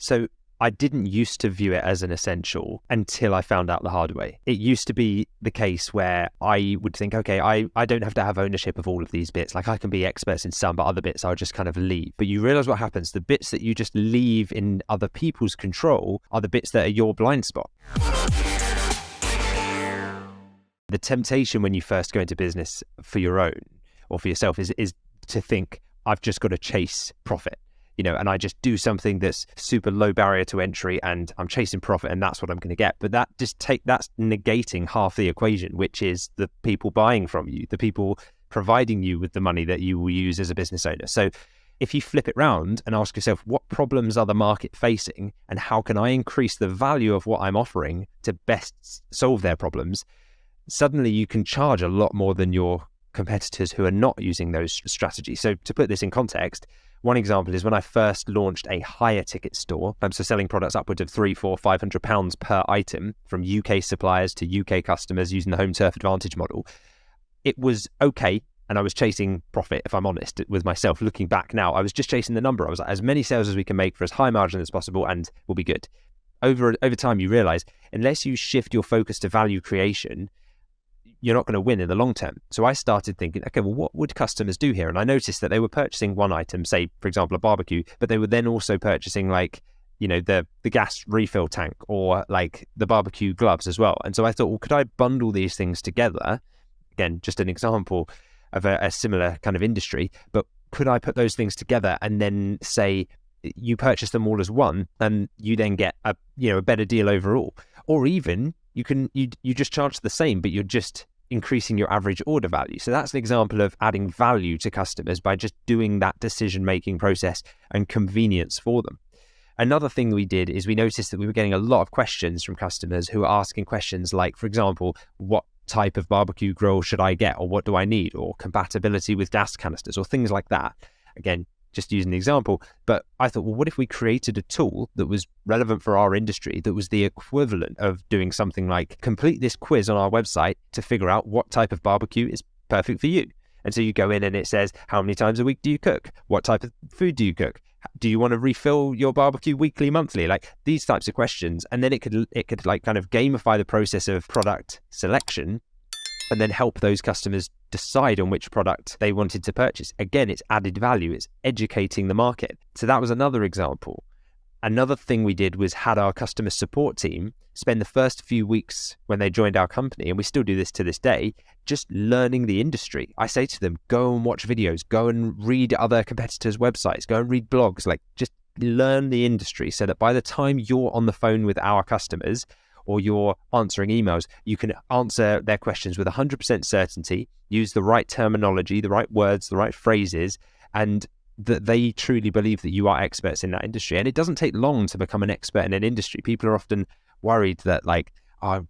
So I didn't used to view it as an essential until I found out the hard way. It used to be the case where I would think, okay, I don't have to have ownership of all of these bits. Like I can be experts in some, but other bits I'll just kind of leave. But you realize what happens. The bits that you just leave in other people's control are the bits that are your blind spot. The temptation when you first go into business for your own or for yourself is to think, I've just got to chase profit. And I just do something that's super low barrier to entry and I'm chasing profit and that's what I'm going to get. But that's negating half the equation, which is the people buying from you, the people providing you with the money that you will use as a business owner. So if you flip it round and ask yourself, what problems are the market facing and how can I increase the value of what I'm offering to best solve their problems? Suddenly you can charge a lot more than your competitors who are not using those strategies. So to put this in context, one example is when I first launched a higher ticket store, so selling products upwards of £300, £400, £500 per item from UK suppliers to UK customers using the home turf advantage model. It was okay, and I was chasing profit, if I'm honest with myself. Looking back now, I was just chasing the number. I was like, as many sales as we can make for as high margin as possible and we'll be good. Over time, you realize, unless you shift your focus to value creation, you're not going to win in the long term. So I started thinking, okay, well, what would customers do here? And I noticed that they were purchasing one item, say, for example, a barbecue, but they were then also purchasing the gas refill tank or like the barbecue gloves as well. And so I thought, well, could I bundle these things together? Again, just an example of a similar kind of industry, but could I put those things together and then say, you purchase them all as one and you then get a better deal overall? Or even you just charge the same, but you're just increasing your average order value. So that's an example of adding value to customers by just doing that decision-making process and convenience for them. Another thing we did is we noticed that we were getting a lot of questions from customers who are asking questions like, for example, what type of barbecue grill should I get, or what do I need, or compatibility with gas canisters, or things like that. Again, just using the example, but I thought, well, what if we created a tool that was relevant for our industry, that was the equivalent of doing something like complete this quiz on our website to figure out what type of barbecue is perfect for you. And so you go in and it says, how many times a week do you cook? What type of food do you cook? Do you want to refill your barbecue weekly, monthly? Like these types of questions. And then it could like kind of gamify the process of product selection and then help those customers decide on which product they wanted to purchase. Again, it's added value, it's educating the market. So that was another example. Another thing we did was had our customer support team spend the first few weeks when they joined our company, and we still do this to this day, just learning the industry. I say to them, go and watch videos, go and read other competitors' websites, go and read blogs, like just learn the industry so that by the time you're on the phone with our customers or you're answering emails, you can answer their questions with 100% certainty, use the right terminology, the right words, the right phrases, and that they truly believe that you are experts in that industry. And it doesn't take long to become an expert in an industry. People are often worried that like, I've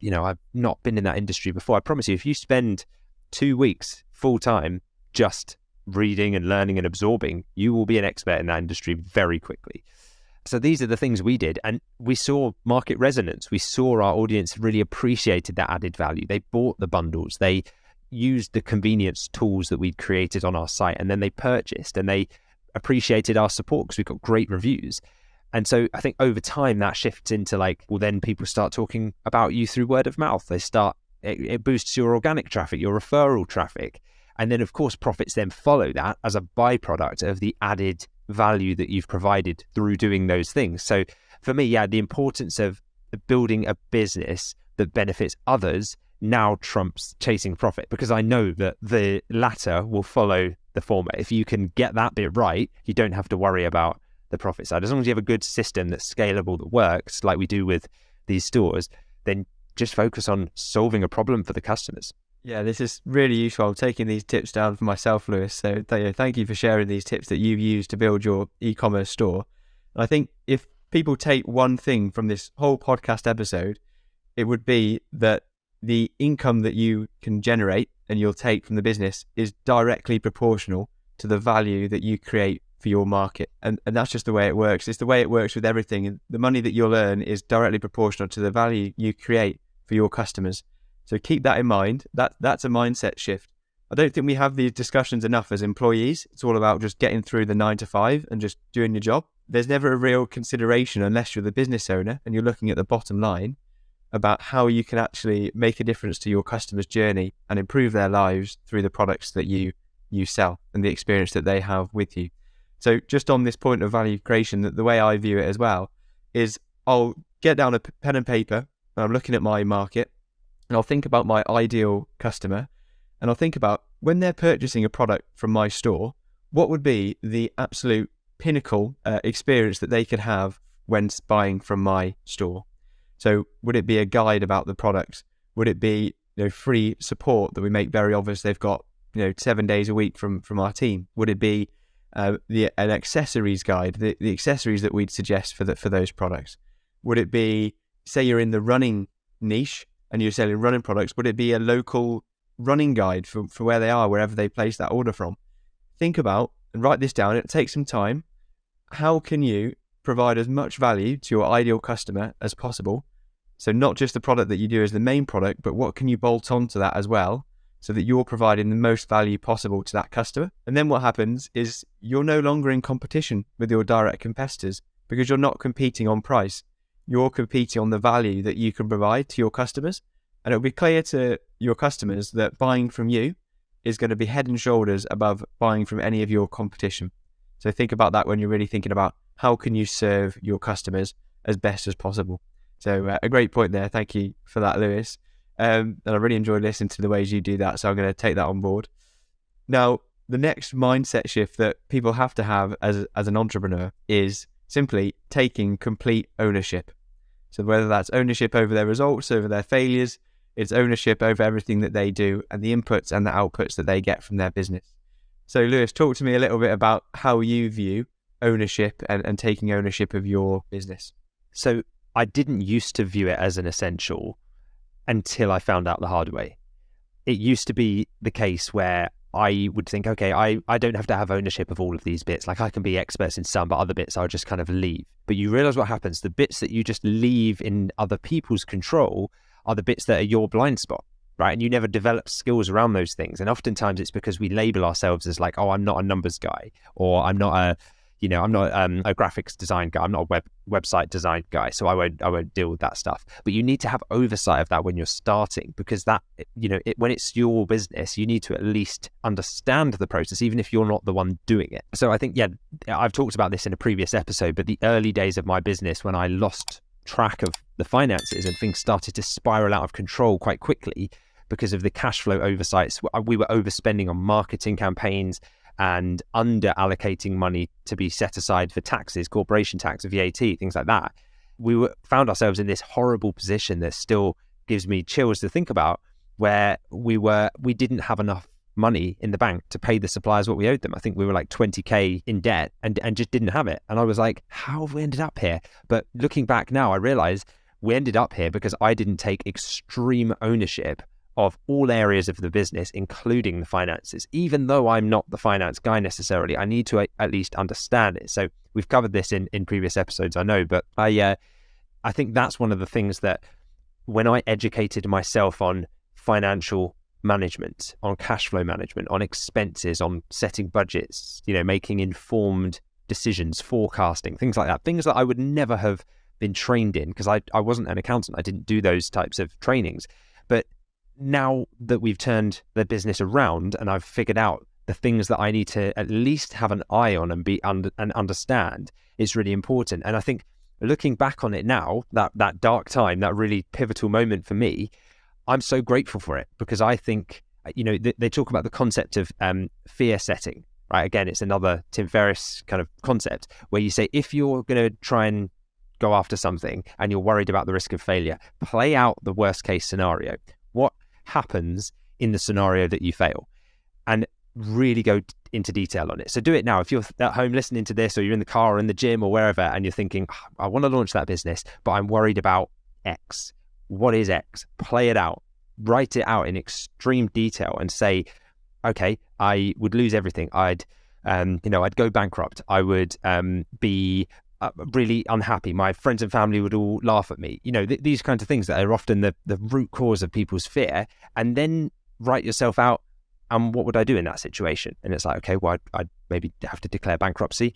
not been in that industry before. I promise you, if you spend 2 weeks full time just reading and learning and absorbing, you will be an expert in that industry very quickly. So these are the things we did, and we saw market resonance. We saw our audience really appreciated that added value. They bought the bundles, they used the convenience tools that we'd created on our site, and then they purchased, and they appreciated our support because we got great reviews. And so I think over time that shifts into like, well, then people start talking about you through word of mouth. It boosts your organic traffic, your referral traffic. And then of course profits then follow that as a byproduct of the added value that you've provided through doing those things. So for me, the importance of building a business that benefits others now trumps chasing profit, because I know that the latter will follow the former. If you can get that bit right, you don't have to worry about the profit side. As long as you have a good system that's scalable, that works like we do with these stores, then just focus on solving a problem for the customers. Yeah, this is really useful. I'm taking these tips down for myself, Lewis. So thank you for sharing these tips that you've used to build your e-commerce store. And I think if people take one thing from this whole podcast episode, it would be that the income that you can generate and you'll take from the business is directly proportional to the value that you create for your market. And that's just the way it works. It's the way it works with everything. And the money that you'll earn is directly proportional to the value you create for your customers. So keep that in mind. That's a mindset shift. I don't think we have these discussions enough as employees. It's all about just getting through the 9 to 5 and just doing your job. there's never a real consideration, unless you're the business owner and you're looking at the bottom line, about how you can actually make a difference to your customer's journey and improve their lives through the products that you sell and the experience that they have with you. So just on this point of value creation, the way I view it as well is I'll get down a pen and paper and I'm looking at my market and I'll think about my ideal customer and I'll think about when they're purchasing a product from my store, what would be the absolute pinnacle experience that they could have when buying from my store. So would it be a guide about the product? Would it be free support that we make very obvious they've got 7 days a week from our team? Would it be an accessories guide, the accessories that we'd suggest for those products? Would it be, say you're in the running niche and you're selling running products, would it be a local running guide for where they are, wherever they place that order from? Think about and write this down. It takes some time. How can you provide as much value to your ideal customer as possible? So not just the product that you do as the main product, but what can you bolt on to that as well, so that you're providing the most value possible to that customer? And then what happens is you're no longer in competition with your direct competitors, because you're not competing on price. You're competing on the value that you can provide to your customers. And it'll be clear to your customers that buying from you is going to be head and shoulders above buying from any of your competition. So think about that when you're really thinking about how can you serve your customers as best as possible. So a great point there. Thank you for that, Lewis. And I really enjoyed listening to the ways you do that. So I'm going to take that on board. Now, the next mindset shift that people have to have as an entrepreneur is simply taking complete ownership. So whether that's ownership over their results, over their failures, it's ownership over everything that they do and the inputs and the outputs that they get from their business. So Lewis, talk to me a little bit about how you view ownership and taking ownership of your business. So I didn't used to view it as an essential until I found out the hard way. It used to be the case where I would think, okay, I don't have to have ownership of all of these bits. Like I can be experts in some, but other bits I'll just kind of leave. But you realize what happens. The bits that you just leave in other people's control are the bits that are your blind spot, right? And you never develop skills around those things. And oftentimes it's because we label ourselves as like, oh, I'm not a numbers guy, or I'm not a graphics design guy. I'm not a website design guy, so I won't deal with that stuff. But you need to have oversight of that when you're starting, because that, when it's your business, you need to at least understand the process, even if you're not the one doing it. So I think, I've talked about this in a previous episode, but the early days of my business, when I lost track of the finances and things started to spiral out of control quite quickly because of the cash flow oversights, we were overspending on marketing campaigns and under allocating money to be set aside for taxes, corporation tax, VAT, things like that. We found ourselves in this horrible position that still gives me chills to think about, where we didn't have enough money in the bank to pay the suppliers what we owed them. I think we were like 20k in debt and just didn't have it. And I was like, how have we ended up here? But looking back now, I realize we ended up here because I didn't take extreme ownership of all areas of the business, including the finances. Even though I'm not the finance guy necessarily, I need to at least understand it. So we've covered this in previous episodes, I know, but I think that's one of the things that when I educated myself on financial management, on cash flow management, on expenses, on setting budgets, making informed decisions, forecasting, things like that, things that I would never have been trained in because I wasn't an accountant. I didn't do those types of trainings. But now that we've turned the business around and I've figured out the things that I need to at least have an eye on and understand, it's really important. And I think looking back on it now, that dark time, that really pivotal moment for me, I'm so grateful for it, because I think, they talk about the concept of fear setting, right? Again, it's another Tim Ferriss kind of concept where you say, if you're going to try and go after something and you're worried about the risk of failure, play out the worst case scenario. What happens in the scenario that you fail? And really go into detail on it. So do it now. If you're at home listening to this, or you're in the car or in the gym or wherever, and you're thinking, I want to launch that business, but I'm worried about X. What is X? Play it out. Write it out in extreme detail and say, okay, I would lose everything. I'd go bankrupt. I would be really unhappy. My friends and family would all laugh at me. These kinds of things that are often the root cause of people's fear. And then write yourself out And what would I do in that situation? And it's like, okay, well, I'd maybe have to declare bankruptcy.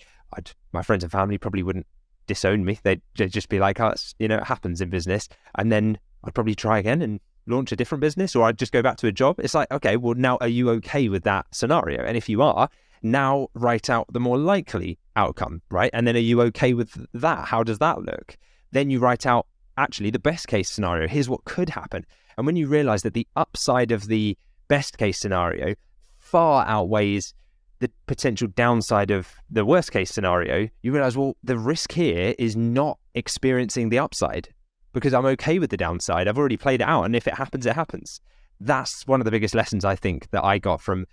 My friends and family probably wouldn't disown me. They'd just be like, oh, it happens in business. And then I'd probably try again and launch a different business, or I'd just go back to a job. It's like, okay, well, now are you okay with that scenario? And if you are, now write out the more likely outcome, right? And then are you okay with that? How does that look? Then you write out actually the best case scenario. Here's what could happen. And when you realize that the upside of the best case scenario far outweighs the potential downside of the worst case scenario, you realize, well, the risk here is not experiencing the upside because I'm okay with the downside. I've already played it out. And if it happens, it happens. That's one of the biggest lessons I think that I got from,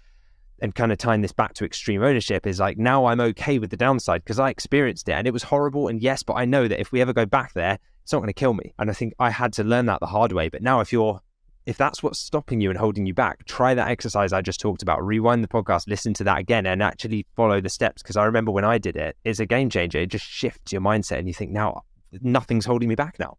and kind of tying this back to extreme ownership, is like, now I'm okay with the downside because I experienced it and it was horrible. And yes, but I know that if we ever go back there, it's not going to kill me. And I think I had to learn that the hard way. But now if that's what's stopping you and holding you back, try that exercise I just talked about. Rewind the podcast, listen to that again, and actually follow the steps. Because I remember when I did it, it's a game changer. It just shifts your mindset and you think, now nothing's holding me back now.